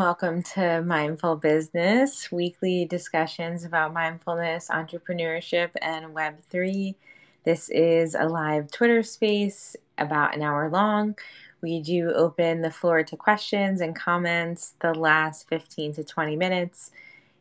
Welcome to Mindful Business, weekly discussions about mindfulness, entrepreneurship, and Web3. This is a live Twitter space about an hour long. We do open the floor to questions and comments the last 15 to 20 minutes.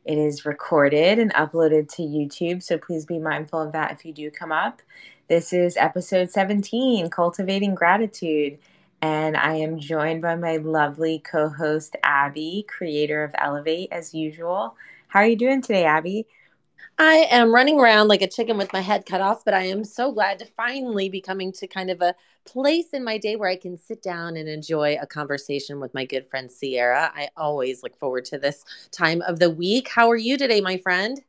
It is recorded and uploaded to YouTube, so please be mindful of that if you do come up. This is episode 17, Cultivating Gratitude. And I am joined by my lovely co-host, Abby, creator of Elevate, as usual. How are you doing today, Abby? I am running around like a chicken with my head cut off, but I am so glad to finally be coming to kind of a place in my day where I can sit down and enjoy a conversation with my good friend Sierra. I always look forward to this time of the week. How are you today, my friend?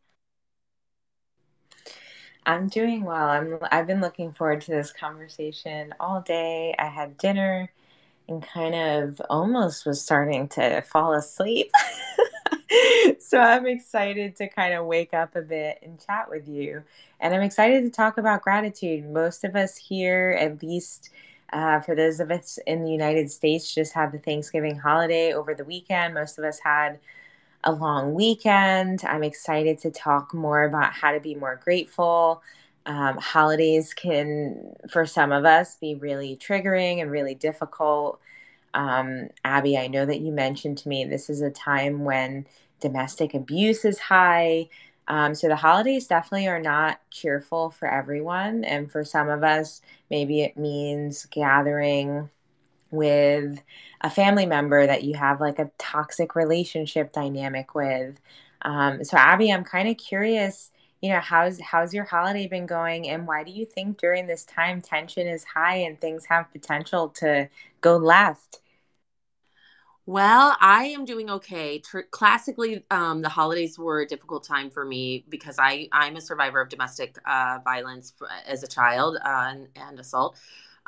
I'm doing well. I've been looking forward to this conversation all day. I had dinner and kind of almost was starting to fall asleep. So I'm excited to kind of wake up a bit and chat with you. And I'm excited to talk about gratitude. Most of us here, at least for those of us in the United States, just had the Thanksgiving holiday over the weekend. Most of us had a long weekend. I'm excited to talk more about how to be more grateful. Holidays can, for some of us, be really triggering and really difficult. Abby, I know that you mentioned to me this is a time when domestic abuse is high. So the holidays definitely are not cheerful for everyone. And for some of us, maybe it means gathering with a family member that you have like a toxic relationship dynamic with. So Abby, I'm kind of curious, how's your holiday been going, and why do you think during this time tension is high and things have potential to go left? Well, I am doing okay. Classically, the holidays were a difficult time for me because I'm a survivor of domestic violence as a child and assault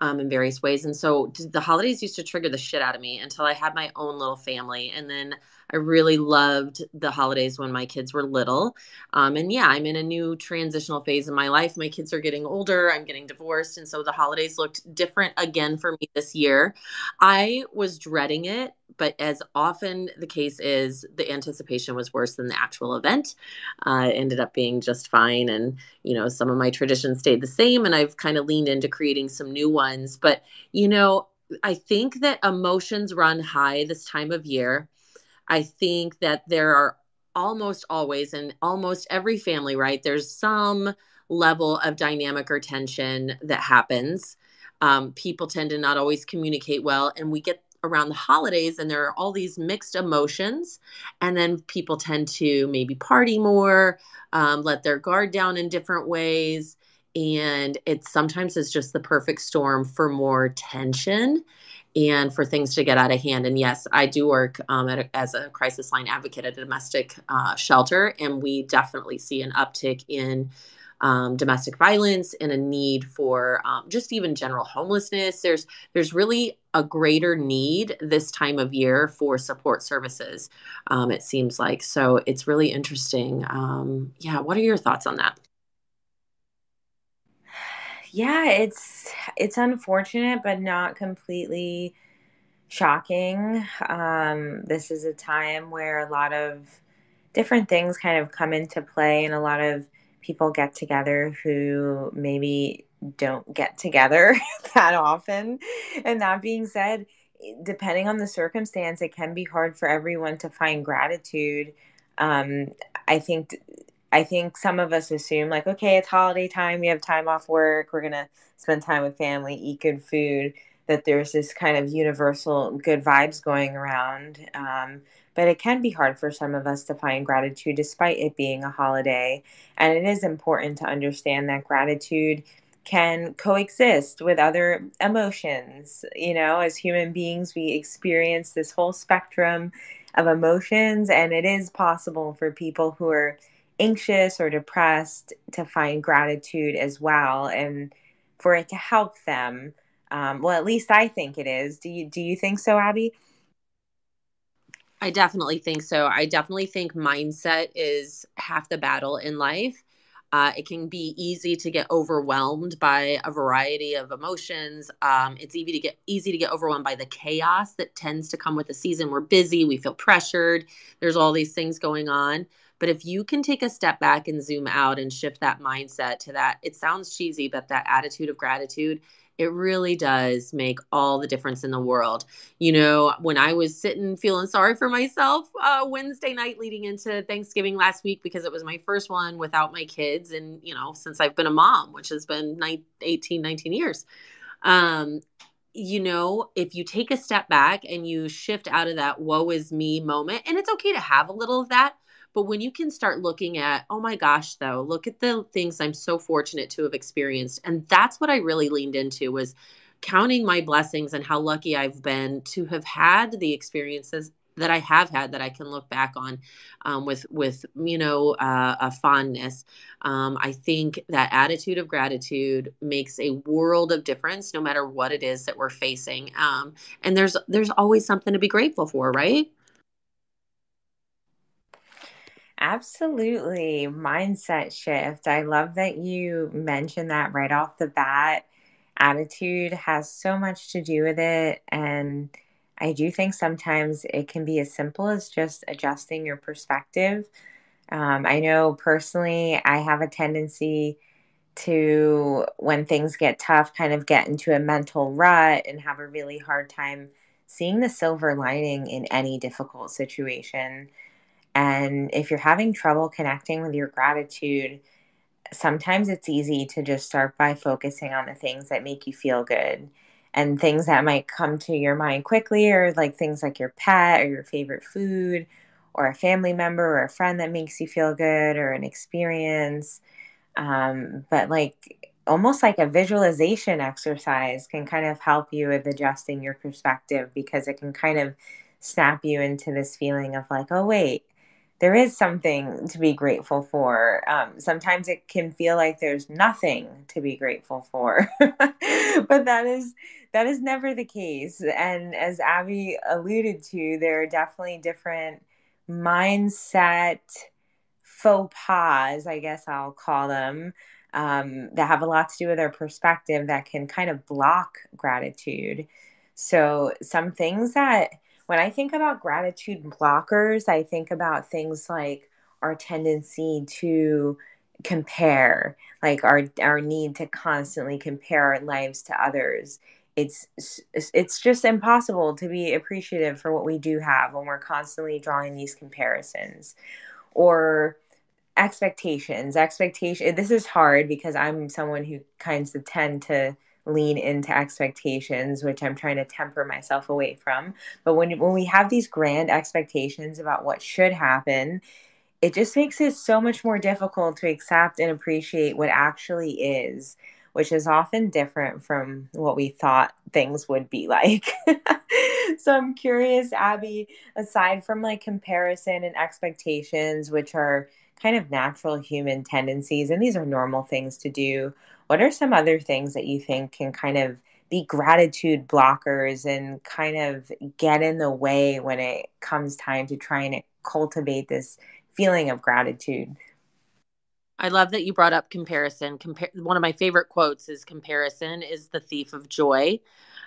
in various ways, and so the holidays used to trigger the shit out of me until I had my own little family, and then I really loved the holidays when my kids were little. And yeah, I'm in a new transitional phase in my life. My kids are getting older. I'm getting divorced, and so the holidays looked different again for me this year. I was dreading it, but as often the case is, the anticipation was worse than the actual event. It ended up being just fine. And, some of my traditions stayed the same, and I've kind of leaned into creating some new ones. But, you know, I think that emotions run high this time of year. I think that there are almost always in almost every family, right? There's some level of dynamic or tension that happens. People tend to not always communicate well, and we get around the holidays and there are all these mixed emotions, and then people tend to maybe party more, let their guard down in different ways, and it sometimes is just the perfect storm for more tension and for things to get out of hand. And yes, I do work as a crisis line advocate at a domestic shelter, and we definitely see an uptick in domestic violence and a need for just even general homelessness. There's really a greater need this time of year for support services. It seems like so. It's really interesting. Yeah, what are your thoughts on that? Yeah, it's unfortunate, but not completely shocking. This is a time where a lot of different things kind of come into play, and a lot of people get together who maybe don't get together that often. And that being said, depending on the circumstance, it can be hard for everyone to find gratitude. Um, I think I think some of us assume like, okay, it's holiday time, we have time off work, we're gonna spend time with family, eat good food, that there's this kind of universal good vibes going around. But it can be hard for some of us to find gratitude despite it being a holiday. And it is important to understand that gratitude can coexist with other emotions. As human beings, we experience this whole spectrum of emotions, and it is possible for people who are anxious or depressed to find gratitude as well, and for it to help them. Well, at least I think it is. Do you think so, Abby? I definitely think so. I definitely think mindset is half the battle in life. It can be easy to get overwhelmed by a variety of emotions. It's easy to get overwhelmed by the chaos that tends to come with the season. We're busy, we feel pressured. There's all these things going on. But if you can take a step back and zoom out and shift that mindset to that, it sounds cheesy, but that attitude of gratitude, it really does make all the difference in the world. When I was sitting feeling sorry for myself Wednesday night leading into Thanksgiving last week, because it was my first one without my kids. And, since I've been a mom, which has been 18, 19 years. Um, if you take a step back and you shift out of that woe is me moment, and it's okay to have a little of that, but when you can start looking at, oh my gosh, though, look at the things I'm so fortunate to have experienced. And that's what I really leaned into, was counting my blessings and how lucky I've been to have had the experiences that I have had, that I can look back on with a fondness. I think that attitude of gratitude makes a world of difference, no matter what it is that we're facing. And there's always something to be grateful for, right? Absolutely. Mindset shift. I love that you mentioned that right off the bat. Attitude has so much to do with it. And I do think sometimes it can be as simple as just adjusting your perspective. I know personally, I have a tendency to, when things get tough, kind of get into a mental rut and have a really hard time seeing the silver lining in any difficult situation. And if you're having trouble connecting with your gratitude, sometimes it's easy to just start by focusing on the things that make you feel good. And things that might come to your mind quickly are like things like your pet or your favorite food or a family member or a friend that makes you feel good or an experience. But like almost like a visualization exercise can kind of help you with adjusting your perspective, because it can kind of snap you into this feeling of like, oh, wait, there is something to be grateful for. Sometimes it can feel like there's nothing to be grateful for, but that is never the case. And as Abby alluded to, there are definitely different mindset faux pas, I guess I'll call them, that have a lot to do with our perspective that can kind of block gratitude. So, some things that, when I think about gratitude blockers, I think about things like our tendency to compare, like our need to constantly compare our lives to others. It's it's just impossible to be appreciative for what we do have when we're constantly drawing these comparisons. Or expectation, this is hard because I'm someone who kinds of tend to lean into expectations, which I'm trying to temper myself away from. But when we have these grand expectations about what should happen, it just makes it so much more difficult to accept and appreciate what actually is, which is often different from what we thought things would be like. So I'm curious, Abby, aside from like comparison and expectations, which are kind of natural human tendencies, and these are normal things to do, what are some other things that you think can kind of be gratitude blockers and kind of get in the way when it comes time to try and cultivate this feeling of gratitude? I love that you brought up comparison. One of my favorite quotes is, comparison is the thief of joy.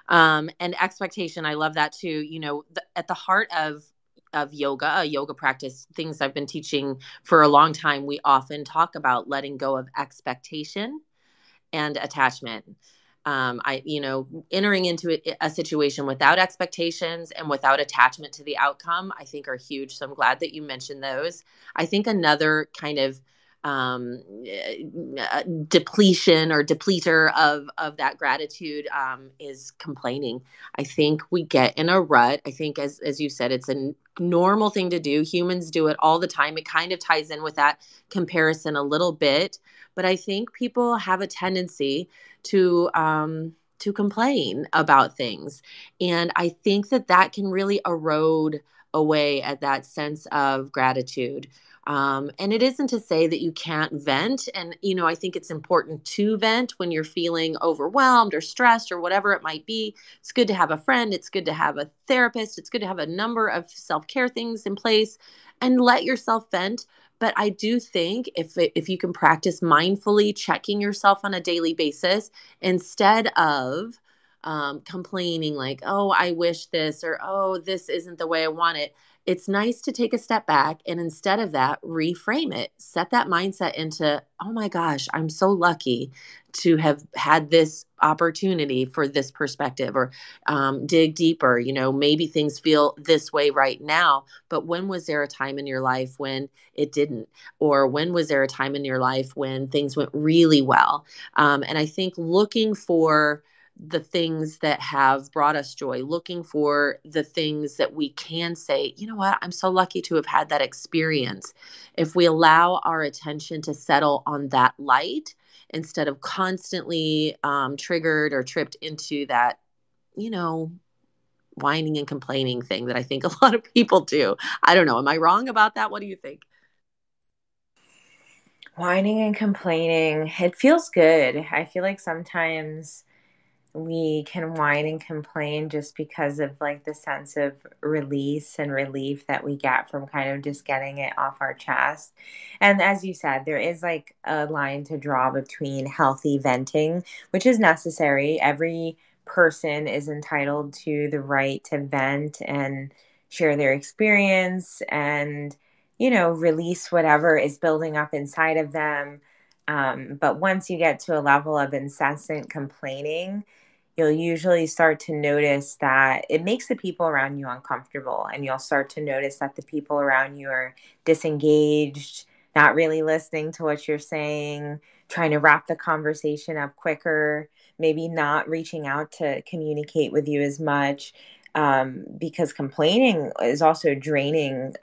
And expectation, I love that too. At the heart of yoga, a yoga practice, things I've been teaching for a long time, we often talk about letting go of expectation and attachment. Entering into a situation without expectations and without attachment to the outcome, I think are huge. So I'm glad that you mentioned those. I think another kind of depletion or depleter of that gratitude is complaining. I think we get in a rut. I think, as you said, it's a normal thing to do. Humans do it all the time. It kind of ties in with that comparison a little bit, but I think people have a tendency to complain about things, and I think that can really erode away at that sense of gratitude. And it isn't to say that you can't vent. And, I think it's important to vent when you're feeling overwhelmed or stressed or whatever it might be. It's good to have a friend. It's good to have a therapist. It's good to have a number of self care things in place and let yourself vent. But I do think if you can practice mindfully checking yourself on a daily basis instead of complaining like, oh, I wish this, or oh, this isn't the way I want it, it's nice to take a step back and instead of that, reframe it. Set that mindset into, oh my gosh, I'm so lucky to have had this opportunity for this perspective, or dig deeper. Maybe things feel this way right now, but when was there a time in your life when it didn't? Or when was there a time in your life when things went really well? And I think looking for the things that have brought us joy, looking for the things that we can say, you know what, I'm so lucky to have had that experience. If we allow our attention to settle on that light instead of constantly triggered or tripped into that, you know, whining and complaining thing that I think a lot of people do. I don't know. Am I wrong about that? What do you think? Whining and complaining, it feels good. I feel like sometimes we can whine and complain just because of like the sense of release and relief that we get from kind of just getting it off our chest. And as you said, there is like a line to draw between healthy venting, which is necessary. Every person is entitled to the right to vent and share their experience and, release whatever is building up inside of them. But once you get to a level of incessant complaining, you'll usually start to notice that it makes the people around you uncomfortable. And you'll start to notice that the people around you are disengaged, not really listening to what you're saying, trying to wrap the conversation up quicker, maybe not reaching out to communicate with you as much. Because complaining is also draining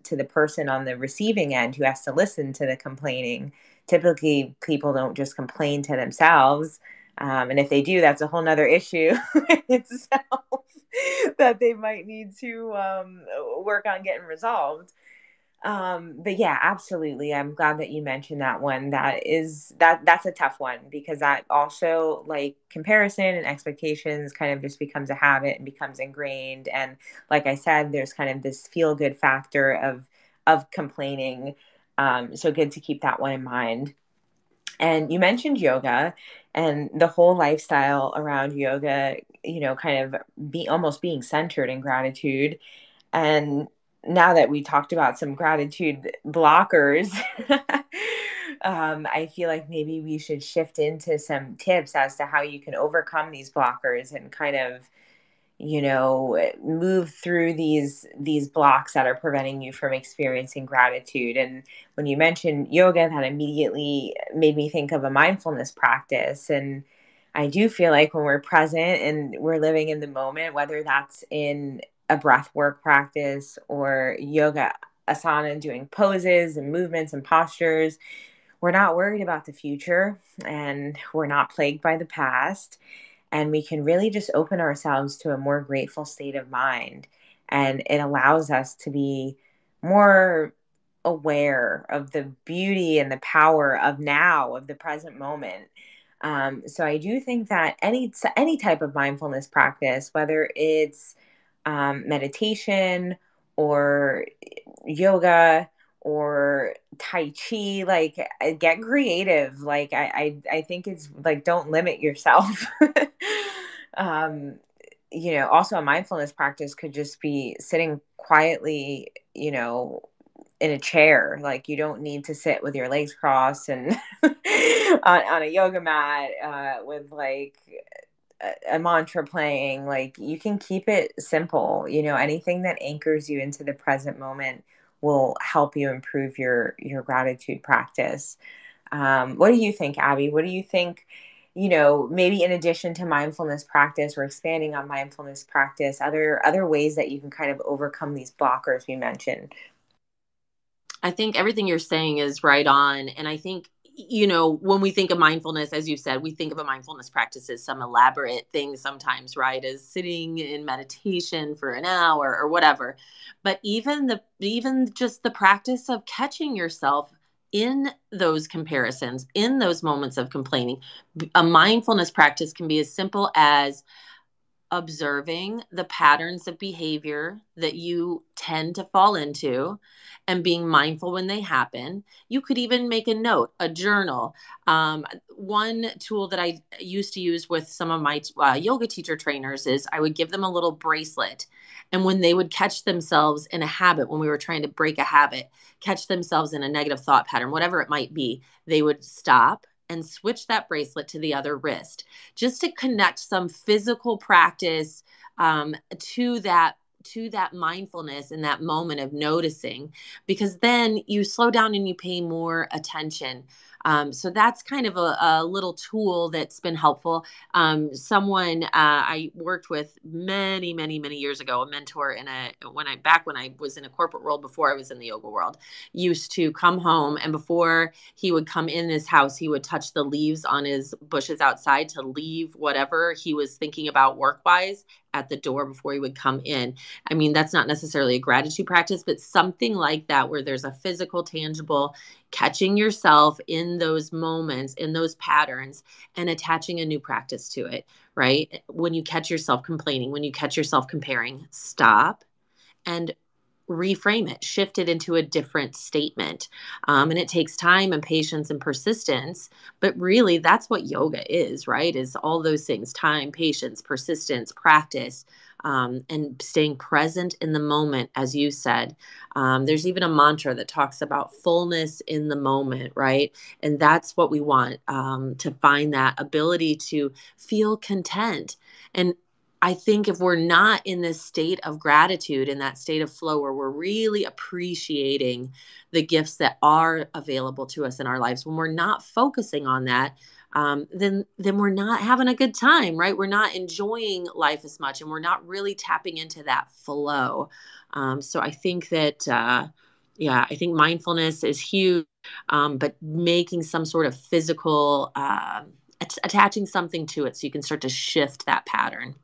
to the person on the receiving end who has to listen to the complaining. Typically, people don't just complain to themselves, and if they do, that's a whole nother issue in itself that they might need to work on getting resolved. But yeah, absolutely. I'm glad that you mentioned that one. That's a tough one because that also like comparison and expectations kind of just becomes a habit and becomes ingrained. And like I said, there's kind of this feel good factor of complaining. So good to keep that one in mind. And you mentioned yoga and the whole lifestyle around yoga, kind of be almost being centered in gratitude. And now that we talked about some gratitude blockers, I feel like maybe we should shift into some tips as to how you can overcome these blockers and kind of move through these blocks that are preventing you from experiencing gratitude. And when you mentioned yoga, that immediately made me think of a mindfulness practice. And I do feel like when we're present and we're living in the moment, whether that's in a breath work practice or yoga asana, doing poses and movements and postures, we're not worried about the future and we're not plagued by the past, and we can really just open ourselves to a more grateful state of mind. And it allows us to be more aware of the beauty and the power of now, of the present moment. So I do think that any type of mindfulness practice, whether it's meditation or yoga or tai chi, like get creative. Like I think it's like don't limit yourself. um Also a mindfulness practice could just be sitting quietly, in a chair. Like you don't need to sit with your legs crossed and on a yoga mat with like a mantra playing. Like you can keep it simple. Anything that anchors you into the present moment will help you improve your gratitude practice. What do you think, Abby? What do you think, maybe in addition to mindfulness practice or expanding on mindfulness practice, other ways that you can kind of overcome these blockers we mentioned? I think everything you're saying is right on. And I think, when we think of mindfulness, as you said, we think of a mindfulness practice as some elaborate thing sometimes, right? As sitting in meditation for an hour or whatever. But even just the practice of catching yourself in those comparisons, in those moments of complaining, a mindfulness practice can be as simple as observing the patterns of behavior that you tend to fall into and being mindful when they happen. You could even make a note, a journal. One tool that I used to use with some of my yoga teacher trainers is I would give them a little bracelet. And when they would catch themselves in a habit, when we were trying to break a habit, catch themselves in a negative thought pattern, whatever it might be, they would stop and switch that bracelet to the other wrist just to connect some physical practice to that mindfulness in that moment of noticing, because then you slow down and you pay more attention. So that's kind of a little tool that's been helpful. Someone I worked with many, many, many years ago, a mentor when I was in a corporate world before I was in the yoga world, used to come home, and before he would come in his house, he would touch the leaves on his bushes outside to leave whatever he was thinking about work wise at the door before he would come in. I mean, that's not necessarily a gratitude practice, but something like that where there's a physical, tangible catching yourself in those moments, in those patterns, and attaching a new practice to it, right? When you catch yourself complaining, when you catch yourself comparing, stop and reframe it, shift it into a different statement. And it takes time and patience and persistence. But really, that's what yoga is, right? Is all those things: time, patience, persistence, practice, and staying present in the moment, as you said. There's even a mantra that talks about fullness in the moment, right? And that's what we want, to find that ability to feel content. And I think if we're not in this state of gratitude, in that state of flow where we're really appreciating the gifts that are available to us in our lives, when we're not focusing on that, then we're not having a good time, right? We're not enjoying life as much, and we're not really tapping into that flow. So I think that, yeah, I think mindfulness is huge, but making some sort of physical, attaching something to it so you can start to shift that pattern.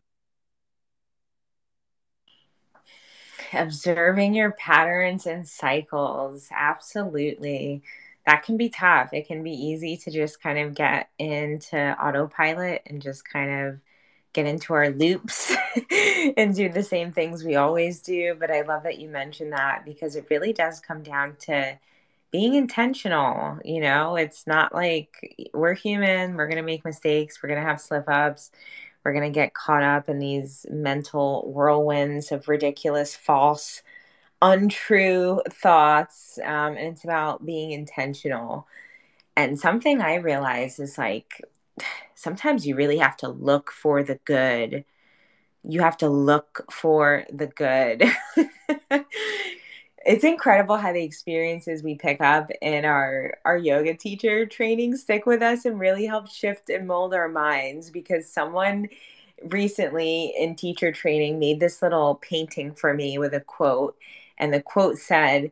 Observing your patterns and cycles. Absolutely. That can be tough. It can be easy to just kind of get into autopilot and just kind of get into our loops and do the same things we always do. But I love that you mentioned that because it really does come down to being intentional. It's not like we're human, we're going to make mistakes, we're going to have slip ups, we're going to get caught up in these mental whirlwinds of ridiculous, false, untrue thoughts. And it's about being intentional. And something I realize is like sometimes you really have to look for the good. You have to look for the good. It's incredible how the experiences we pick up in our yoga teacher training stick with us and really help shift and mold our minds, because someone recently in teacher training made this little painting for me with a quote, and the quote said,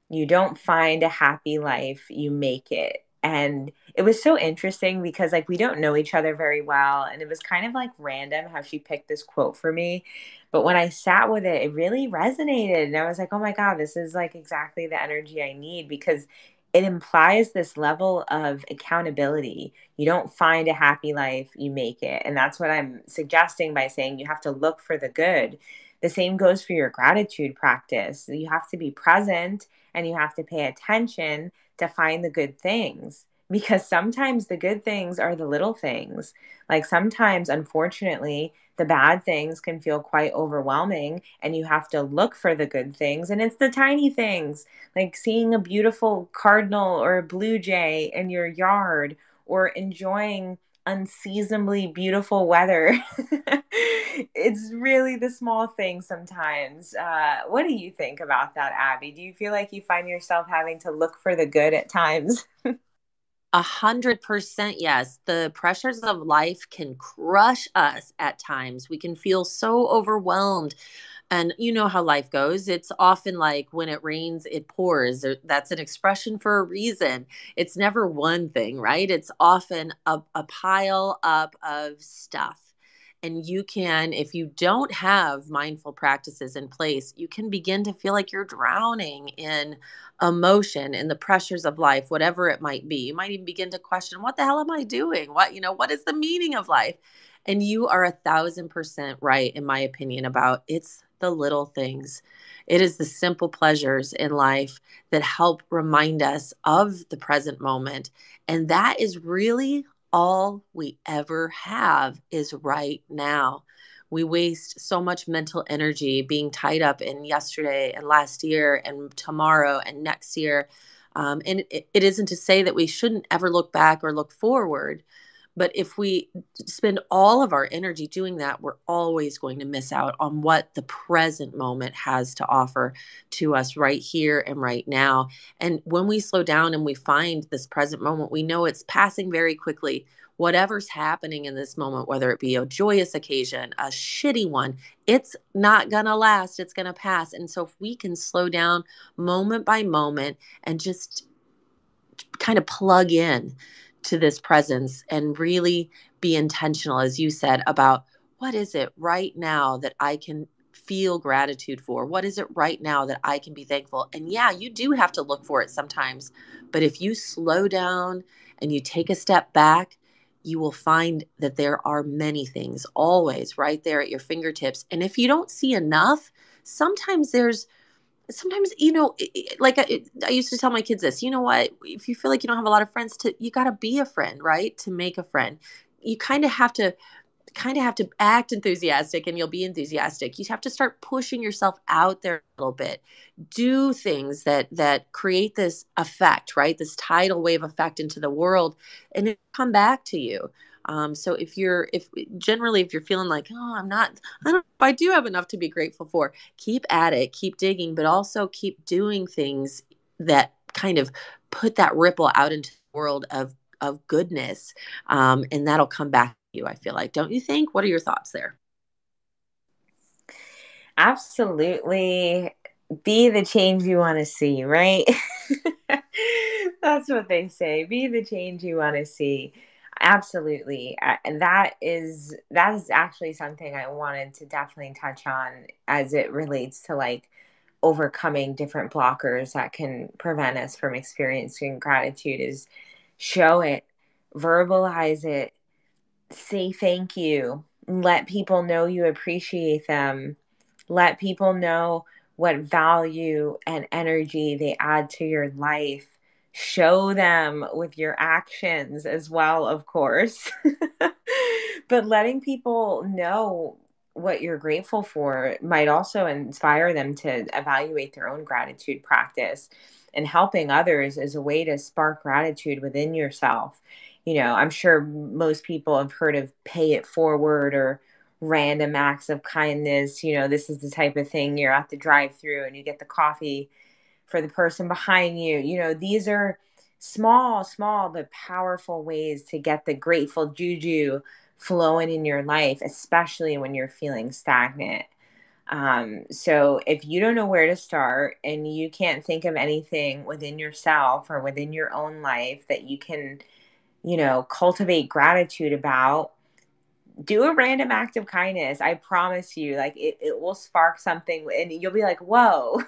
"You don't find a happy life, you make it." And it was so interesting because like we don't know each other very well, and it was kind of like random how she picked this quote for me. But when I sat with it, it really resonated. And I was like, oh my God, this is like exactly the energy I need, because it implies this level of accountability. You don't find a happy life, you make it. And that's what I'm suggesting by saying you have to look for the good. The same goes for your gratitude practice. You have to be present and you have to pay attention to find the good things, because sometimes the good things are the little things. Like sometimes, unfortunately, the bad things can feel quite overwhelming, and you have to look for the good things. And it's the tiny things, like seeing a beautiful cardinal or a blue jay in your yard, or enjoying unseasonably beautiful weather. It's really the small things sometimes. What do you think about that, Abby? Do you feel like you find yourself having to look for the good at times? 100% yes. The pressures of life can crush us at times. We can feel so overwhelmed And you know how life goes. It's often like when it rains, it pours. That's an expression for a reason. It's never one thing, right? It's often a pile up of stuff. And you can, if you don't have mindful practices in place, you can begin to feel like you're drowning in emotion and the pressures of life, whatever it might be. You might even begin to question, what the hell am I doing? What is the meaning of life? And you are 1,000% right, in my opinion, about it's the little things. It is the simple pleasures in life that help remind us of the present moment. And that is really all we ever have is right now. We waste so much mental energy being tied up in yesterday and last year and tomorrow and next year. And it isn't to say that we shouldn't ever look back or look forward. But if we spend all of our energy doing that, we're always going to miss out on what the present moment has to offer to us right here and right now. And when we slow down and we find this present moment, we know it's passing very quickly. Whatever's happening in this moment, whether it be a joyous occasion, a shitty one, it's not going to last. It's going to pass. And so if we can slow down moment by moment and just kind of plug in to this presence and really be intentional, as you said, about what is it right now that I can feel gratitude for? What is it right now that I can be thankful? And yeah, you do have to look for it sometimes. But if you slow down and you take a step back, you will find that there are many things always right there at your fingertips. And if you don't see enough, sometimes sometimes like I used to tell my kids this, you know what, if you feel like you don't have a lot of friends, you got to be a friend, right? To make a friend, you kind of have to act enthusiastic and you'll be enthusiastic. You have to start pushing yourself out there a little bit. Do things that create this effect, right? This tidal wave effect into the world, and it come back to you. So if generally if you're feeling like, oh, I don't know if I do have enough to be grateful for, keep at it, keep digging, but also keep doing things that kind of put that ripple out into the world of goodness, and that'll come back to you, I feel like. Don't you think? What are your thoughts there? Absolutely. Be the change you want to see, right? That's what they say. Be the change you want to see. Absolutely. And that is actually something I wanted to definitely touch on as it relates to like overcoming different blockers that can prevent us from experiencing gratitude is show it, verbalize it, say thank you, let people know you appreciate them, let people know what value and energy they add to your life. Show them with your actions as well, of course. But letting people know what you're grateful for might also inspire them to evaluate their own gratitude practice. And helping others is a way to spark gratitude within yourself. I'm sure most people have heard of pay it forward or random acts of kindness. This is the type of thing you're at the drive through and you get the coffee for the person behind you. These are small, small, but powerful ways to get the grateful juju flowing in your life, especially when you're feeling stagnant. So if you don't know where to start and you can't think of anything within yourself or within your own life that you can, cultivate gratitude about, do a random act of kindness. I promise you, like it will spark something and you'll be like, whoa,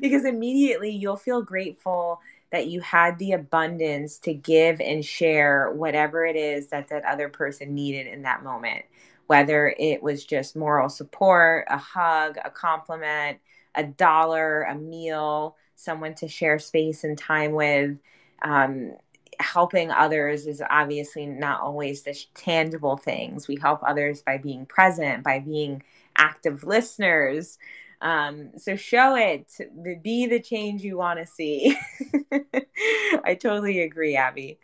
because immediately you'll feel grateful that you had the abundance to give and share whatever it is that that other person needed in that moment. Whether it was just moral support, a hug, a compliment, a dollar, a meal, someone to share space and time with. Um, Helping others is obviously not always the tangible things. We help others by being present, by being active listeners. So show it, be the change you want to see. I totally agree, Abby.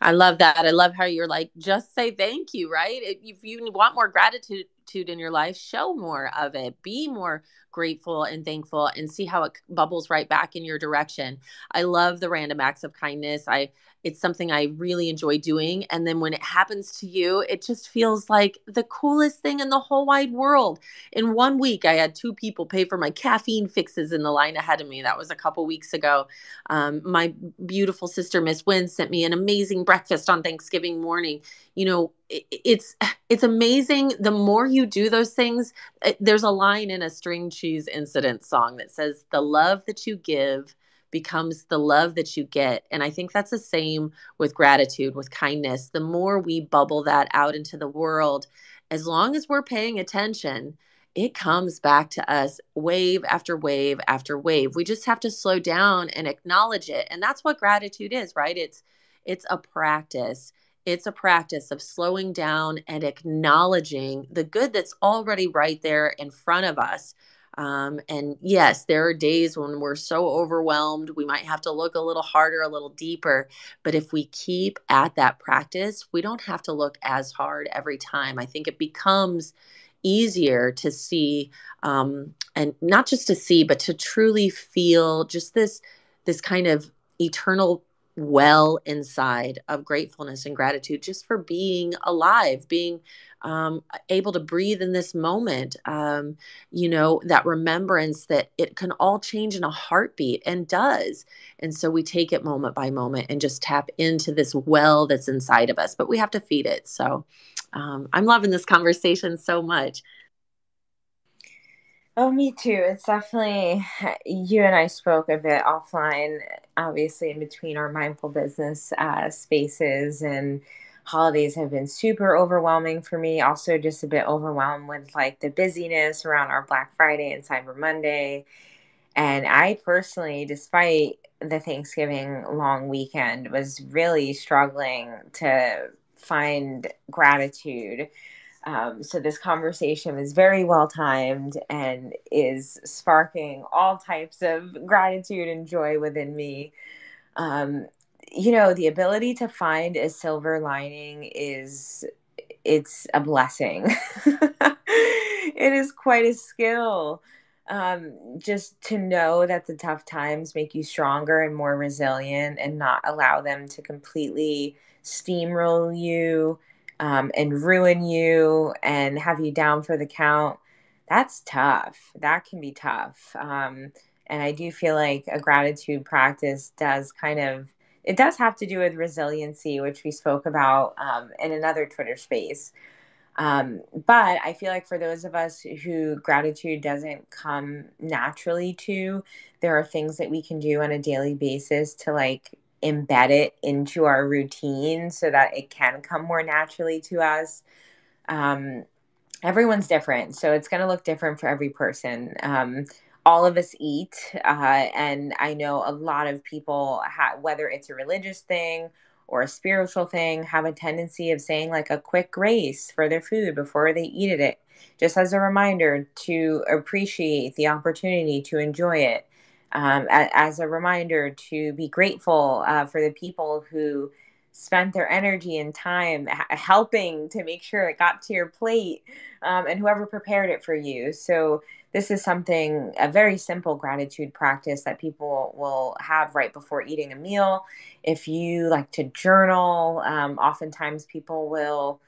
I love that. I love how you're like, just say thank you, right? If you want more gratitude gratitude in your life, show more of it. Be more grateful and thankful and see how it bubbles right back in your direction. I love the random acts of kindness. I It's something I really enjoy doing. And then when it happens to you, it just feels like the coolest thing in the whole wide world. In 1 week, I had 2 people pay for my caffeine fixes in the line ahead of me. That was a couple weeks ago. My beautiful sister, Miss Wynn, sent me an amazing breakfast on Thanksgiving morning. It's amazing. The more you do those things, there's a line in a string cheese incident song that says, "The love that you give becomes the love that you get." And I think that's the same with gratitude, with kindness. The more we bubble that out into the world, as long as we're paying attention, it comes back to us wave after wave after wave. We just have to slow down and acknowledge it. And that's what gratitude is, right? It's a practice. It's a practice of slowing down and acknowledging the good that's already right there in front of us. And yes, there are days when we're so overwhelmed, we might have to look a little harder, a little deeper. But if we keep at that practice, we don't have to look as hard every time. I think it becomes easier to see, and not just to see, but to truly feel just this kind of eternal well inside of gratefulness and gratitude just for being alive, being able to breathe in this moment. That remembrance that it can all change in a heartbeat, and does. And so we take it moment by moment and just tap into this well that's inside of us, but we have to feed it. So I'm loving this conversation so much. Oh, me too. It's definitely, you and I spoke a bit offline, obviously, in between our mindful business spaces, and holidays have been super overwhelming for me. Also, just a bit overwhelmed with like the busyness around our Black Friday and Cyber Monday. And I personally, despite the Thanksgiving long weekend, was really struggling to find gratitude. So this conversation was very well timed and is sparking all types of gratitude and joy within me. Um, the ability to find a silver lining it's a blessing. It is quite a skill. Just to know that the tough times make you stronger and more resilient, and not allow them to completely steamroll you, and ruin you and have you down for the count. That's tough. That can be tough. And I do feel like a gratitude practice it does have to do with resiliency, which we spoke about in another Twitter space. But I feel like for those of us who gratitude doesn't come naturally to, there are things that we can do on a daily basis to like embed it into our routine so that it can come more naturally to us. Um, Everyone's different, so it's going to look different for every person. All of us eat, and I know a lot of people, whether it's a religious thing or a spiritual thing, have a tendency of saying like a quick grace for their food before they eat it, just as a reminder to appreciate the opportunity to enjoy it, as a reminder to be grateful for the people who spent their energy and time helping to make sure it got to your plate, and whoever prepared it for you. So, this is a very simple gratitude practice that people will have right before eating a meal. If you like to journal, oftentimes people will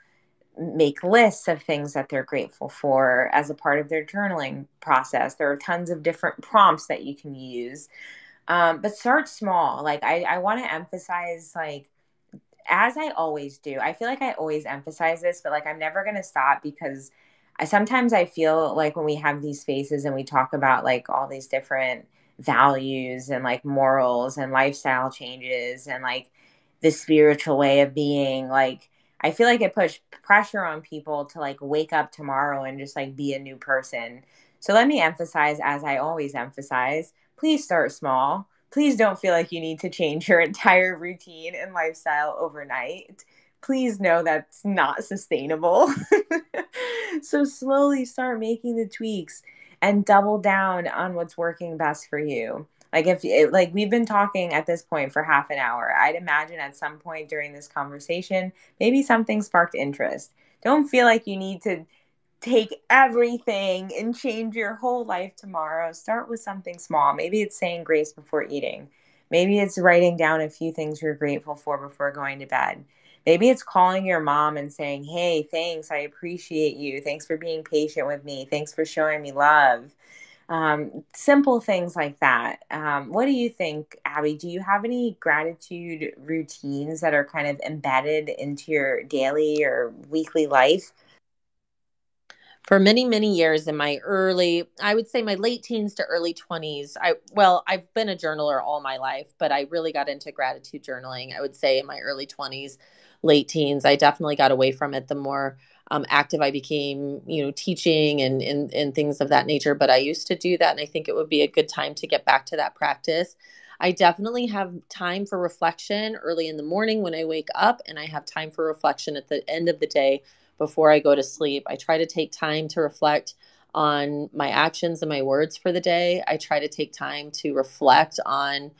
make lists of things that they're grateful for as a part of their journaling process. There are tons of different prompts that you can use. But start small. Like, I want to emphasize, like, as I always do, I feel like I always emphasize this, but like I'm never going to stop, because I feel like when we have these spaces and we talk about like all these different values and like morals and lifestyle changes and like the spiritual way of being, like I feel like it puts pressure on people to like wake up tomorrow and just like be a new person. So let me emphasize, as I always emphasize, please start small. Please don't feel like you need to change your entire routine and lifestyle overnight. Please know that's not sustainable. So slowly start making the tweaks and double down on what's working best for you. Like, like we've been talking at this point for half an hour, I'd imagine at some point during this conversation, maybe something sparked interest. Don't feel like you need to take everything and change your whole life tomorrow. Start with something small. Maybe it's saying grace before eating. Maybe it's writing down a few things you're grateful for before going to bed. Maybe it's calling your mom and saying, "Hey, thanks. I appreciate you. Thanks for being patient with me. Thanks for showing me love." Simple things like that. What do you think, Abby? Do you have any gratitude routines that are kind of embedded into your daily or weekly life? For many, many years in my early, I would say my late teens to early 20s, I've been a journaler all my life, but I really got into gratitude journaling, I would say in my early 20s, late teens. I definitely got away from it the more active I became, teaching and things of that nature. But I used to do that, and I think it would be a good time to get back to that practice. I definitely have time for reflection early in the morning when I wake up, and I have time for reflection at the end of the day before I go to sleep. I try to take time to reflect on my actions and my words for the day. I try to take time to reflect on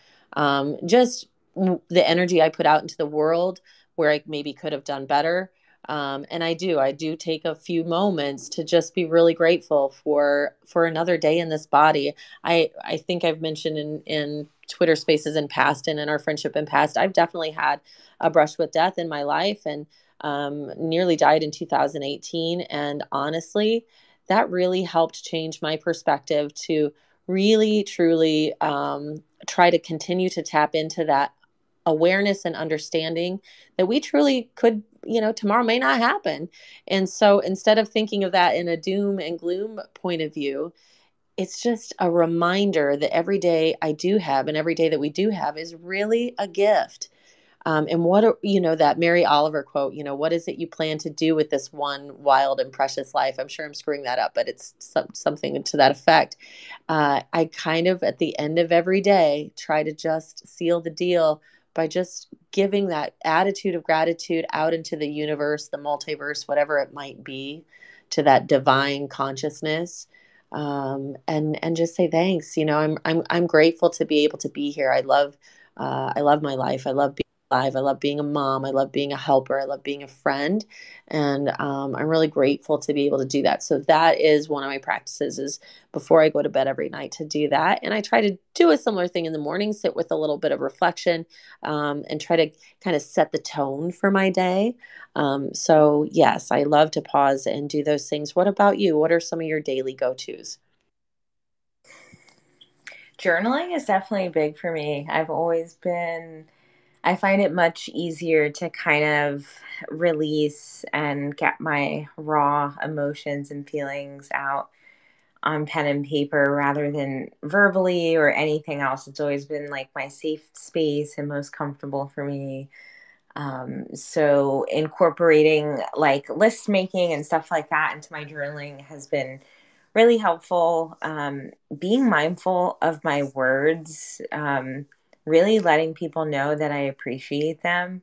just the energy I put out into the world where I maybe could have done better. And I do take a few moments to just be really grateful for another day in this body. I think I've mentioned in Twitter spaces in past and in our friendship in past, I've definitely had a brush with death in my life, and nearly died in 2018. And honestly, that really helped change my perspective to really, truly try to continue to tap into that awareness and understanding that we truly could, tomorrow may not happen. And so instead of thinking of that in a doom and gloom point of view, it's just a reminder that every day I do have and every day that we do have is really a gift. And that Mary Oliver quote, what is it you plan to do with this one wild and precious life? I'm sure I'm screwing that up, but it's something to that effect. I kind of, at the end of every day, try to just seal the deal by just giving that attitude of gratitude out into the universe, the multiverse, whatever it might be, to that divine consciousness. And just say thanks. I'm grateful to be able to be here. I love my life. I love being alive. I love being a mom. I love being a helper. I love being a friend. And I'm really grateful to be able to do that. So that is one of my practices, is before I go to bed every night, to do that. And I try to do a similar thing in the morning, sit with a little bit of reflection, and try to kind of set the tone for my day. So yes, I love to pause and do those things. What about you? What are some of your daily go-tos? Journaling is definitely big for me. I find it much easier to kind of release and get my raw emotions and feelings out on pen and paper rather than verbally or anything else. It's always been like my safe space and most comfortable for me. So incorporating like list making and stuff like that into my journaling has been really helpful. Being mindful of my words, really letting people know that I appreciate them.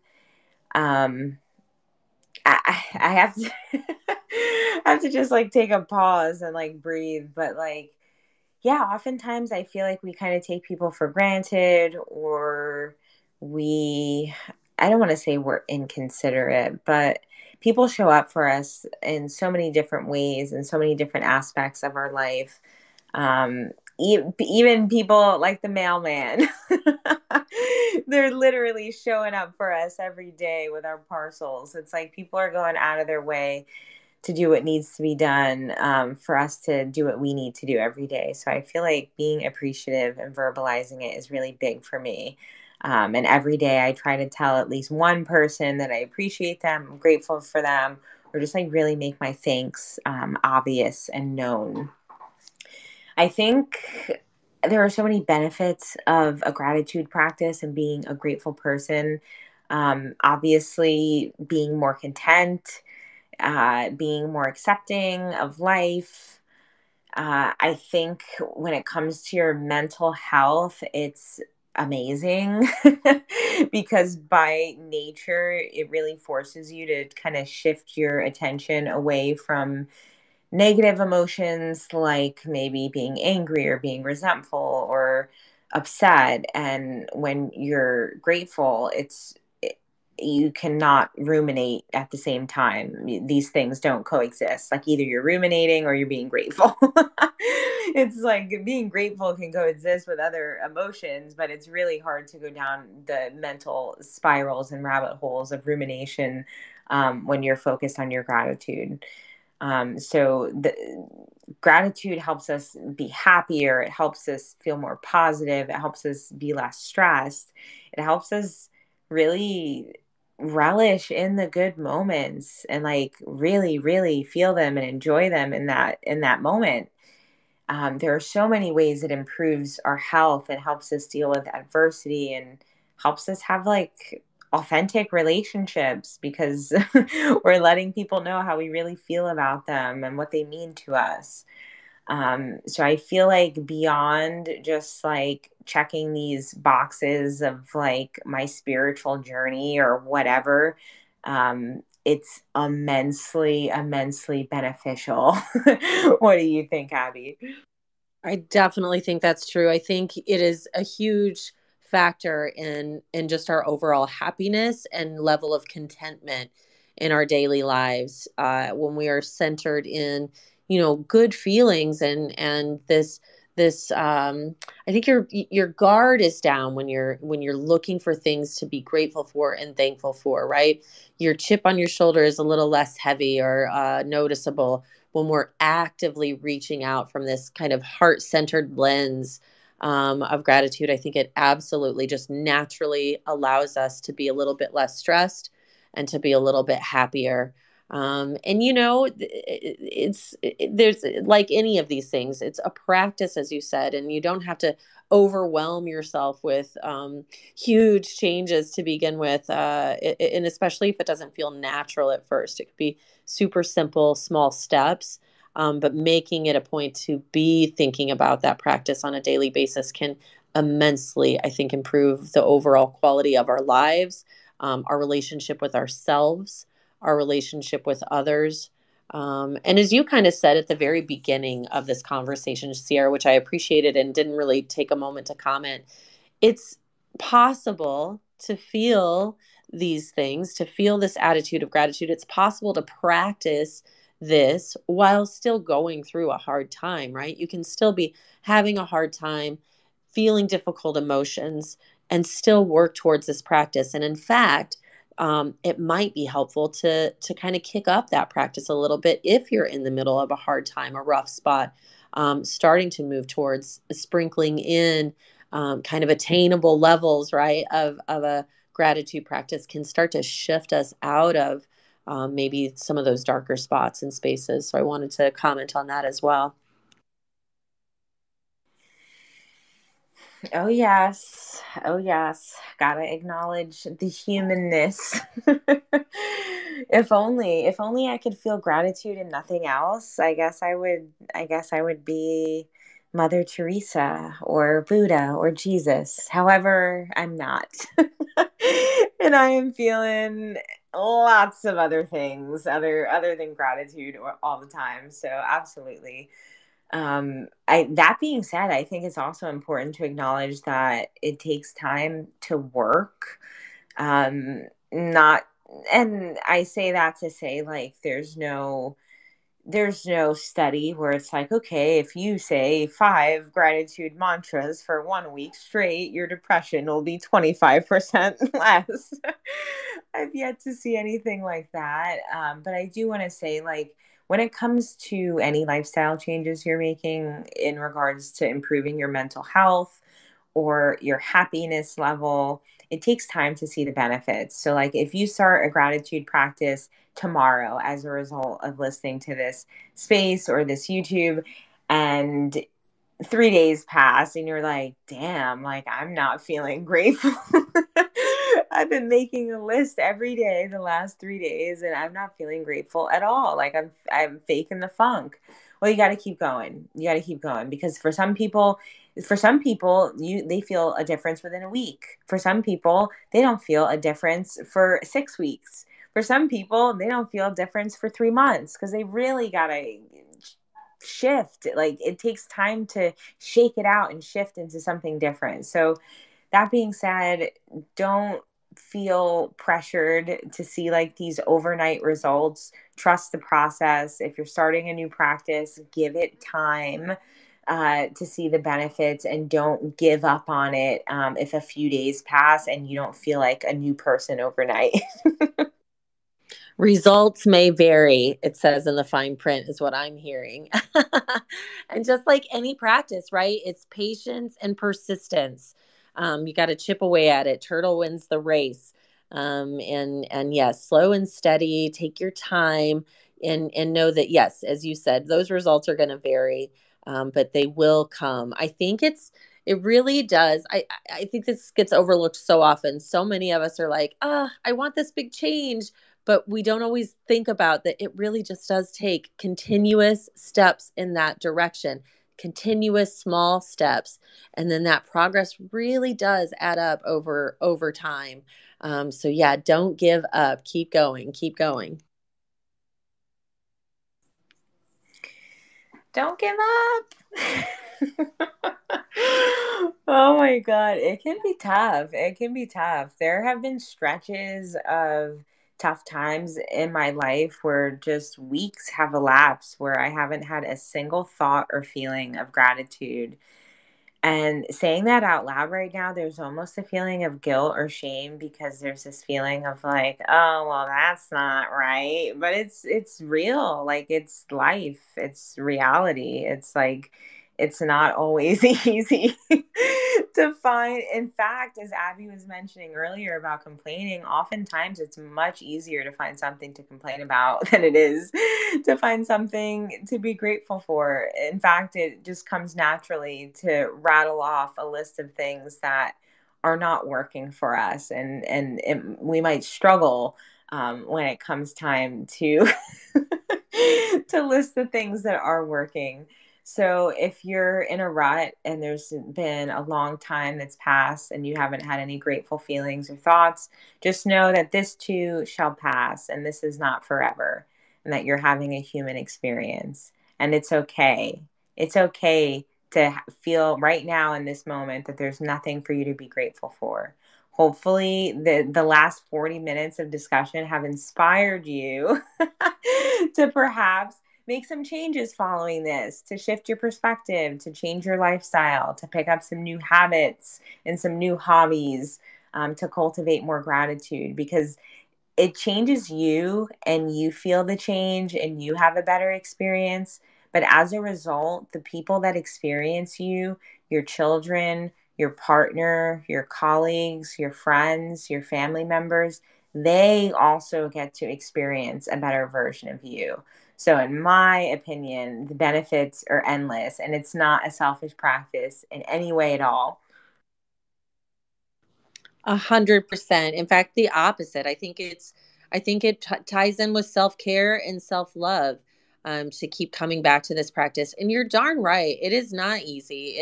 Um, I have to I have to just like take a pause and like breathe, but like yeah, oftentimes I feel like we kind of take people for granted, or we, I don't want to say we're inconsiderate, but people show up for us in so many different ways and so many different aspects of our life. Um, even people like the mailman, they're literally showing up for us every day with our parcels. It's like people are going out of their way to do what needs to be done, for us to do what we need to do every day. So I feel like being appreciative and verbalizing it is really big for me. And every day I try to tell at least one person that I appreciate them, I'm grateful for them, or just like really make my thanks obvious and known. I think there are so many benefits of a gratitude practice and being a grateful person. Obviously, being more content, being more accepting of life. I think when it comes to your mental health, it's amazing because by nature, it really forces you to kind of shift your attention away from negative emotions like maybe being angry or being resentful or upset. And when you're grateful, you cannot ruminate at the same time. These things don't coexist. Like either you're ruminating or you're being grateful. It's like being grateful can coexist with other emotions, but it's really hard to go down the mental spirals and rabbit holes of rumination when you're focused on your gratitude. So the gratitude helps us be happier. It helps us feel more positive. It helps us be less stressed. It helps us really relish in the good moments and like really, really feel them and enjoy them in that moment. There are so many ways it improves our health. It helps us deal with adversity and helps us have like authentic relationships because we're letting people know how we really feel about them and what they mean to us. So I feel like beyond just like checking these boxes of like my spiritual journey or whatever, it's immensely, immensely beneficial. What do you think, Abby? I definitely think that's true. I think it is a huge factor in just our overall happiness and level of contentment in our daily lives when we are centered in, you know, good feelings and this. I think your guard is down when you're looking for things to be grateful for and thankful for, right? Your chip on your shoulder is a little less heavy or noticeable when we're actively reaching out from this kind of heart centered lens of gratitude. I think it absolutely just naturally allows us to be a little bit less stressed and to be a little bit happier. And you know, there's like any of these things, it's a practice, as you said, and you don't have to overwhelm yourself with huge changes to begin with. And especially if it doesn't feel natural at first, it could be super simple, small steps. But making it a point to be thinking about that practice on a daily basis can immensely, I think, improve the overall quality of our lives, our relationship with ourselves, our relationship with others. And as you kind of said at the very beginning of this conversation, Sierra, which I appreciated and didn't really take a moment to comment, it's possible to feel these things, to feel this attitude of gratitude. It's possible to practice this while still going through a hard time, right? You can still be having a hard time, feeling difficult emotions, and still work towards this practice. And in fact, it might be helpful to kind of kick up that practice a little bit if you're in the middle of a hard time, a rough spot, starting to move towards sprinkling in kind of attainable levels, right, of a gratitude practice can start to shift us out of maybe some of those darker spots and spaces. So I wanted to comment on that as well. Oh yes. Oh yes. Gotta acknowledge the humanness. If only I could feel gratitude and nothing else, I guess I would be Mother Teresa or Buddha or Jesus. However, I'm not. And I am feeling lots of other things other than gratitude all the time. So absolutely. I that being said, I think it's also important to acknowledge that it takes time to work. Not, and I say that to say like there's no study where it's like, okay, if you say 5 gratitude mantras for 1 week straight, your depression will be 25% less. I've yet to see anything like that. But I do want to say, like, when it comes to any lifestyle changes you're making in regards to improving your mental health or your happiness level, it takes time to see the benefits. So, like, if you start a gratitude practice tomorrow as a result of listening to this space or this YouTube, and 3 days pass and you're like, damn, like I'm not feeling grateful. I've been making a list every day the last 3 days and I'm not feeling grateful at all. Like I'm faking the funk. Well, you got to keep going. You got to keep going because for some people, you they feel a difference within a week. For some people, they don't feel a difference for 6 weeks. For some people, they don't feel a difference for 3 months because they really got to shift. Like it takes time to shake it out and shift into something different. So that being said, don't feel pressured to see like these overnight results. Trust the process. If you're starting a new practice, give it time to see the benefits, and don't give up on it if a few days pass and you don't feel like a new person overnight. Results may vary, it says in the fine print, is what I'm hearing. And just like any practice, right? It's patience and persistence. You got to chip away at it. Turtle wins the race. And yes, slow and steady. Take your time, and know that yes, as you said, those results are going to vary, but they will come. I think it really does. I think this gets overlooked so often. So many of us are like, ah, I want this big change, but we don't always think about that it really just does take continuous steps in that direction, continuous small steps, and then that progress really does add up over time. So yeah, don't give up. Keep going. Keep going. Don't give up. Oh my God. It can be tough. It can be tough. There have been stretches of tough times in my life where just weeks have elapsed where I haven't had a single thought or feeling of gratitude. And saying that out loud right now, there's almost a feeling of guilt or shame, because there's this feeling of like, oh, well, that's not right. But it's real. Like, it's life. It's reality. It's like it's not always easy to find. In fact, as Abby was mentioning earlier about complaining, oftentimes it's much easier to find something to complain about than it is to find something to be grateful for. In fact, it just comes naturally to rattle off a list of things that are not working for us, we might struggle when it comes time to to list the things that are working. So if you're in a rut and there's been a long time that's passed and you haven't had any grateful feelings or thoughts, just know that this too shall pass, and this is not forever, and that you're having a human experience. And it's okay. It's okay to feel right now in this moment that there's nothing for you to be grateful for. Hopefully, the last 40 minutes of discussion have inspired you to perhaps make some changes following this, to shift your perspective, to change your lifestyle, to pick up some new habits and some new hobbies, to cultivate more gratitude, because it changes you and you feel the change and you have a better experience. But as a result, the people that experience you, your children, your partner, your colleagues, your friends, your family members, they also get to experience a better version of you. So, in my opinion, the benefits are endless, and it's not a selfish practice in any way at all. 100%. In fact, the opposite. I think it ties in with self care and self love, to keep coming back to this practice. And you're darn right. It is not easy.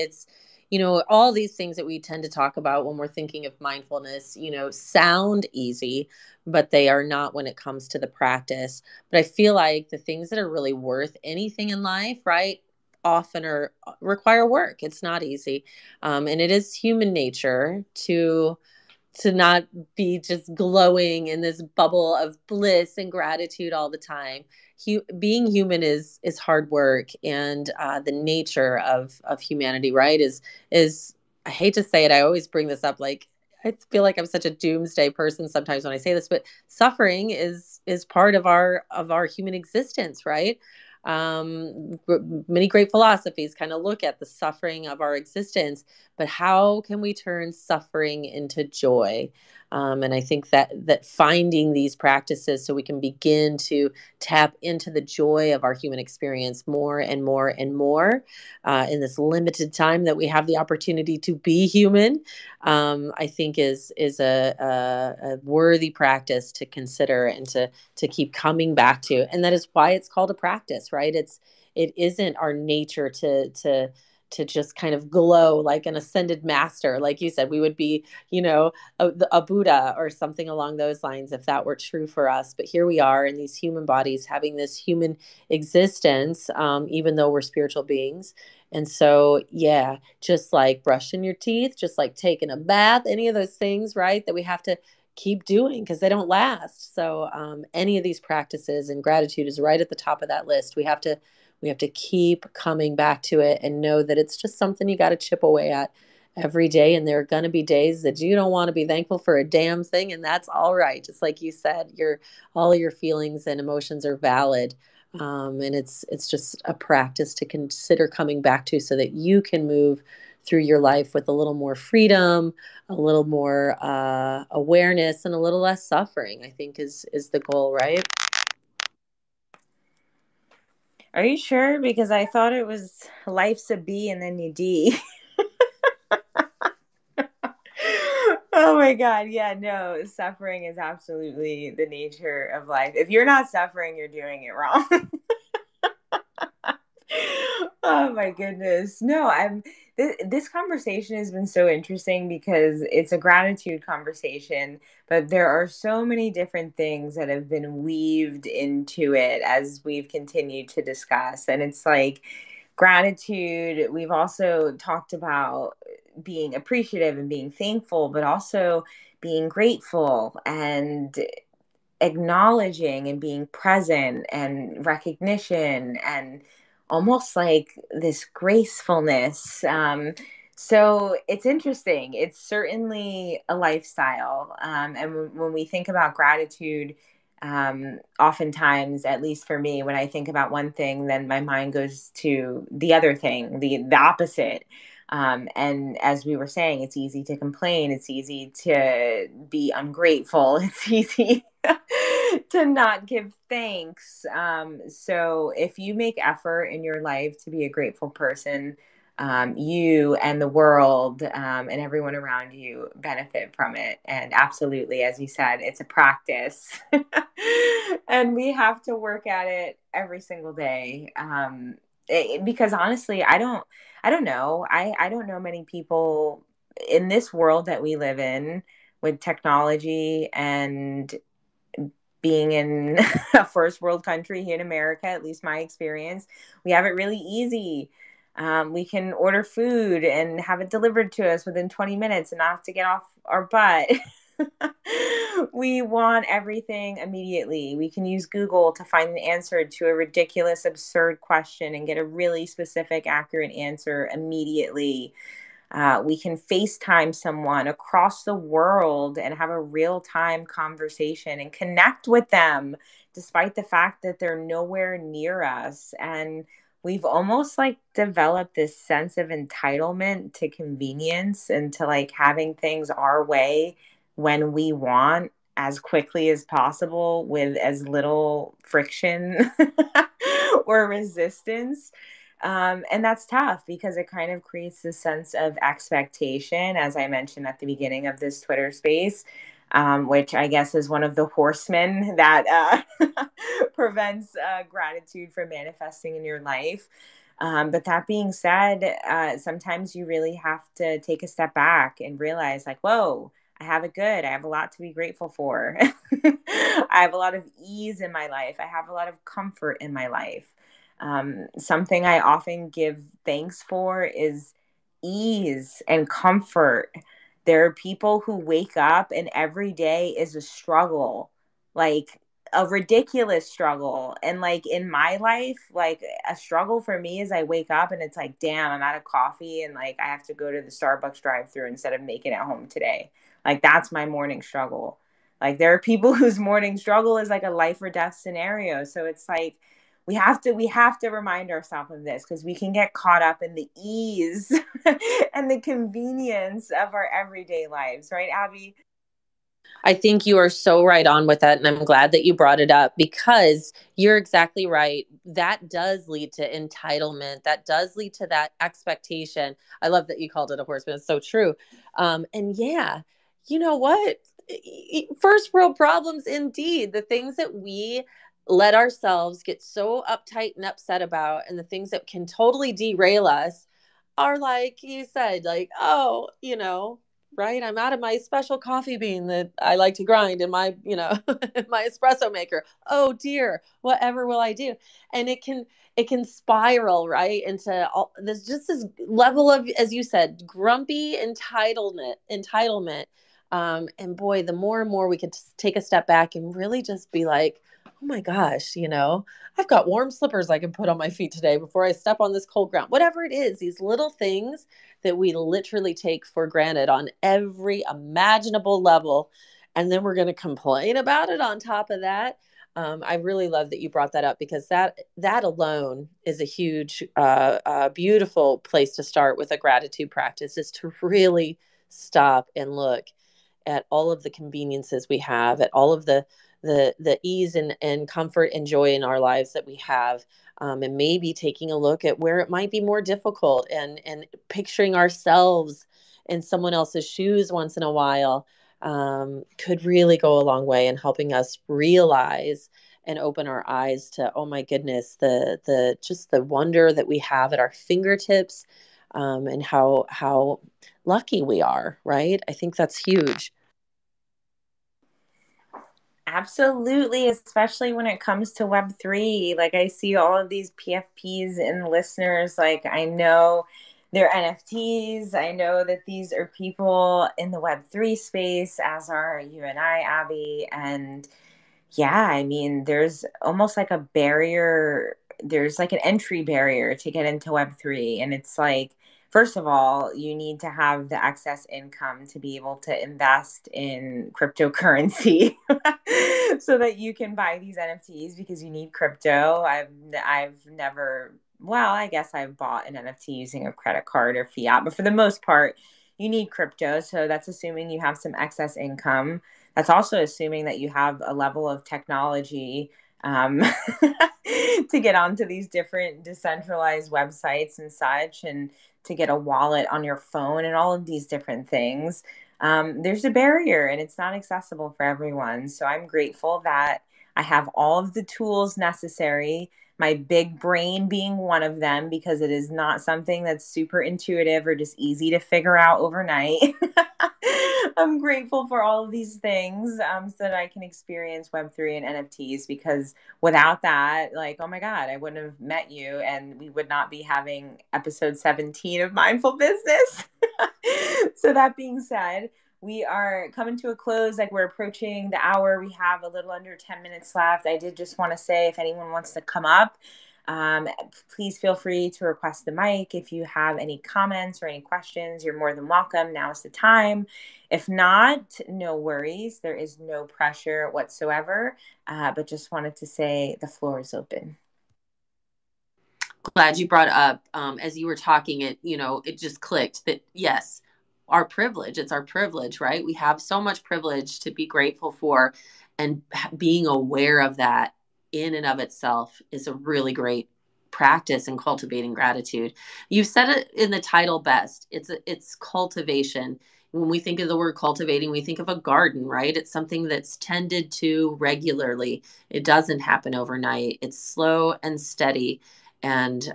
All these things that we tend to talk about when we're thinking of mindfulness, sound easy, but they are not when it comes to the practice. But I feel like the things that are really worth anything in life, right? Often are require work. It's not easy. And it is human nature to not be just glowing in this bubble of bliss and gratitude all the time. Being human is hard work, and the nature of humanity, right? Is I hate to say it, I always bring this up. Like, I feel like I'm such a doomsday person sometimes when I say this, but suffering is part of our human existence, right? Many great philosophies kind of look at the suffering of our existence, but how can we turn suffering into joy? And I think that finding these practices so we can begin to tap into the joy of our human experience more and more and more, in this limited time that we have the opportunity to be human, I think is a worthy practice to consider and to keep coming back to. And that is why it's called a practice, right? It isn't our nature to just kind of glow like an ascended master. Like you said, we would be, a Buddha or something along those lines if that were true for us. But here we are in these human bodies having this human existence, even though we're spiritual beings. And so, yeah, just like brushing your teeth, just like taking a bath, any of those things, right? That we have to keep doing because they don't last. So any of these practices, and gratitude is right at the top of that list. We have to keep coming back to it and know that it's just something you got to chip away at every day. And there are going to be days that you don't want to be thankful for a damn thing, and that's all right. Just like you said, your all your feelings and emotions are valid. And it's just a practice to consider coming back to so that you can move through your life with a little more freedom, a little more awareness, and a little less suffering. I think is the goal, right? Are you sure? Because I thought it was life's a B and then you D. Oh my God. Yeah, no, suffering is absolutely the nature of life. If you're not suffering, you're doing it wrong. Oh my goodness. No, this conversation has been so interesting because it's a gratitude conversation, but there are so many different things that have been weaved into it as we've continued to discuss. And it's like gratitude, we've also talked about being appreciative and being thankful, but also being grateful and acknowledging and being present and recognition and almost like this gracefulness. So it's interesting. It's certainly a lifestyle. And when we think about gratitude, oftentimes, at least for me, when I think about one thing, then my mind goes to the other thing, the opposite. And as we were saying, it's easy to complain. It's easy to be ungrateful. It's easy to not give thanks. So if you make effort in your life to be a grateful person, you and the world and everyone around you benefit from it. And absolutely, as you said, it's a practice. And we have to work at it every single day. Because honestly, I don't know. I don't know many people in this world that we live in with technology and being in a first world country here in America, at least my experience, we have it really easy. We can order food and have it delivered to us within 20 minutes and not have to get off our butt. We want everything immediately. We can use Google to find an answer to a ridiculous, absurd question and get a really specific, accurate answer immediately. We can FaceTime someone across the world and have a real time conversation and connect with them despite the fact that they're nowhere near us. And we've almost like developed this sense of entitlement to convenience and to like having things our way when we want as quickly as possible with as little friction or resistance. And that's tough because it kind of creates this sense of expectation, as I mentioned at the beginning of this Twitter space, which I guess is one of the horsemen that prevents gratitude from manifesting in your life. But that being said, sometimes you really have to take a step back and realize, like, whoa, I have it good. I have a lot to be grateful for. I have a lot of ease in my life. I have a lot of comfort in my life. Something I often give thanks for is ease and comfort. There are people who wake up and every day is a struggle, like a ridiculous struggle. And like in my life, like a struggle for me is I wake up and it's like, damn, I'm out of coffee and like I have to go to the Starbucks drive through instead of making it home today. Like that's my morning struggle. Like there are people whose morning struggle is like a life or death scenario. So it's like we have to remind ourselves of this because we can get caught up in the ease and the convenience of our everyday lives, right, Abby? I think you are so right on with that. And I'm glad that you brought it up because you're exactly right. That does lead to entitlement. That does lead to that expectation. I love that you called it a horseman. It's so true. And yeah, you know what? First world problems indeed. The things that we let ourselves get so uptight and upset about, and the things that can totally derail us are like you said, like, oh, right? I'm out of my special coffee bean that I like to grind in my, my espresso maker. Oh dear, whatever will I do? And it can spiral right into all this level of, as you said, grumpy entitlement. And boy, the more and more we could just take a step back and really just be like, oh my gosh, I've got warm slippers I can put on my feet today before I step on this cold ground. Whatever it is, these little things that we literally take for granted on every imaginable level. And then we're going to complain about it on top of that. I really love that you brought that up, because that alone is a huge, beautiful place to start with a gratitude practice, is to really stop and look at all of the conveniences we have, at all of the ease and comfort and joy in our lives that we have, and maybe taking a look at where it might be more difficult, and picturing ourselves in someone else's shoes once in a while, could really go a long way in helping us realize and open our eyes to, oh my goodness, the just the wonder that we have at our fingertips, and how lucky we are, right? I think that's huge. Absolutely, especially when it comes to Web3. Like, I see all of these PFPs and listeners. Like, I know they're NFTs. I know that these are people in the Web3 space, as are you and I, Abby. And yeah, I mean, there's almost like a barrier. There's like an entry barrier to get into Web3. And it's like, first of all, you need to have the excess income to be able to invest in cryptocurrency so that you can buy these NFTs, because you need crypto. I've never, well, I guess I've bought an NFT using a credit card or fiat, but for the most part, you need crypto. So that's assuming you have some excess income. That's also assuming that you have a level of technology, um, to get onto these different decentralized websites and such, and to get a wallet on your phone and all of these different things. There's a barrier and it's not accessible for everyone. So I'm grateful that I have all of the tools necessary, my big brain being one of them, because it is not something that's super intuitive or just easy to figure out overnight. I'm grateful for all of these things, so that I can experience Web3 and NFTs, because without that, like, oh my God, I wouldn't have met you and we would not be having episode 17 of Mindful Business. So, that being said, we are coming to a close. Like, we're approaching the hour. We have a little under 10 minutes left. I did just want to say, if anyone wants to come up, um, please feel free to request the mic. If you have any comments or any questions, you're more than welcome. Now is the time. If not, no worries. There is no pressure whatsoever. But just wanted to say the floor is open. Glad you brought up, as you were talking, it just clicked that yes, our privilege, it's our privilege, right? We have so much privilege to be grateful for, and being aware of that in and of itself is a really great practice in cultivating gratitude. You said it in the title best. It's cultivation. When we think of the word cultivating, we think of a garden, right? It's something that's tended to regularly. It doesn't happen overnight. It's slow and steady, and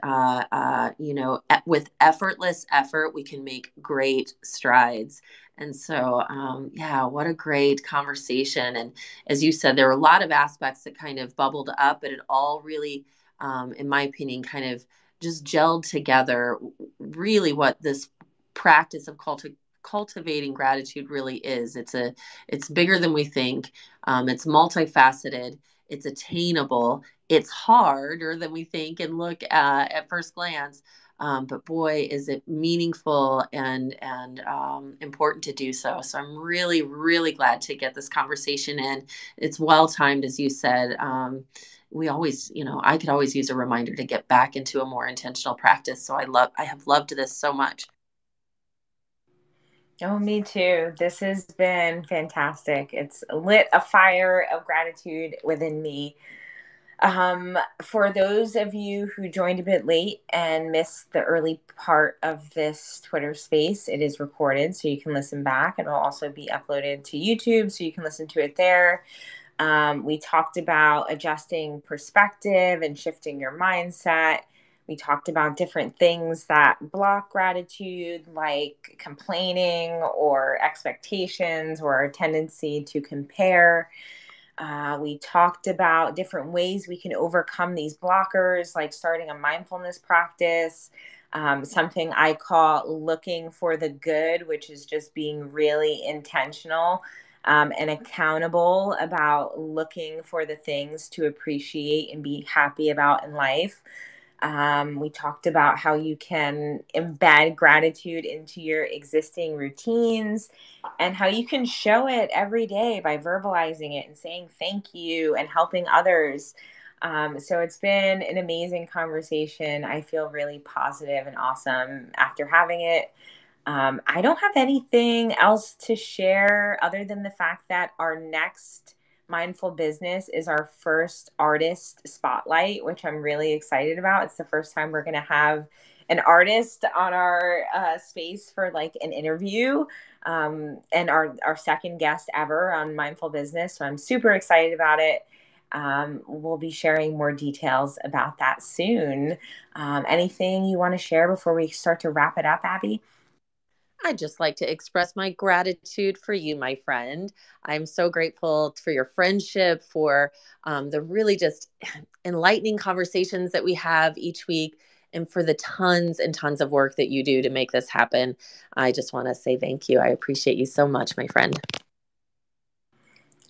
with effortless effort we can make great strides. And so, yeah, what a great conversation. And as you said, there were a lot of aspects that kind of bubbled up, but it all really, in my opinion, kind of just gelled together, really what this practice of cultivating gratitude really is. It's bigger than we think. It's multifaceted, it's attainable, it's harder than we think and look at first glance. But boy, is it meaningful and important to do so. So I'm really, really glad to get this conversation in. It's well timed, as you said. We always, I could always use a reminder to get back into a more intentional practice. So I have loved this so much. Oh, me too. This has been fantastic. It's lit a fire of gratitude within me. For those of you who joined a bit late and missed the early part of this Twitter space, it is recorded so you can listen back. It'll also be uploaded to YouTube so you can listen to it there. We talked about adjusting perspective and shifting your mindset. We talked about different things that block gratitude, like complaining or expectations or a tendency to compare. We talked about different ways we can overcome these blockers, like starting a mindfulness practice. something I call looking for the good, which is just being really intentional and accountable about looking for the things to appreciate and be happy about in life. We talked about how you can embed gratitude into your existing routines and how you can show it every day by verbalizing it and saying thank you and helping others. So it's been an amazing conversation. I feel really positive and awesome after having it. I don't have anything else to share other than the fact that our next mindful business is our first artist spotlight, which I'm really excited about. It's the first time we're going to have an artist on our space for like an interview, and our second guest ever on mindful business. So I'm super excited about it. We'll be sharing more details about that soon. Anything you want to share before we start to wrap it up, Abby? I'd just like to express my gratitude for you, my friend. I'm so grateful for your friendship, for the really just enlightening conversations that we have each week, and for the tons and tons of work that you do to make this happen. I just want to say thank you. I appreciate you so much, my friend.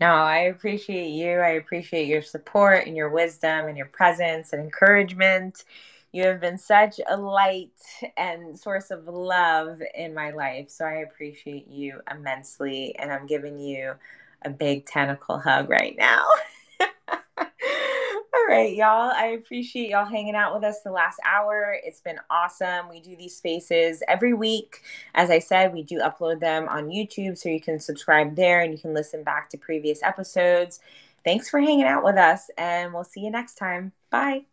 No, I appreciate you. I appreciate your support and your wisdom and your presence and encouragement. You have been such a light and source of love in my life. So I appreciate you immensely. And I'm giving you a big tentacle hug right now. All right, y'all. I appreciate y'all hanging out with us the last hour. It's been awesome. We do these spaces every week. As I said, we do upload them on YouTube, so you can subscribe there and you can listen back to previous episodes. Thanks for hanging out with us, and we'll see you next time. Bye.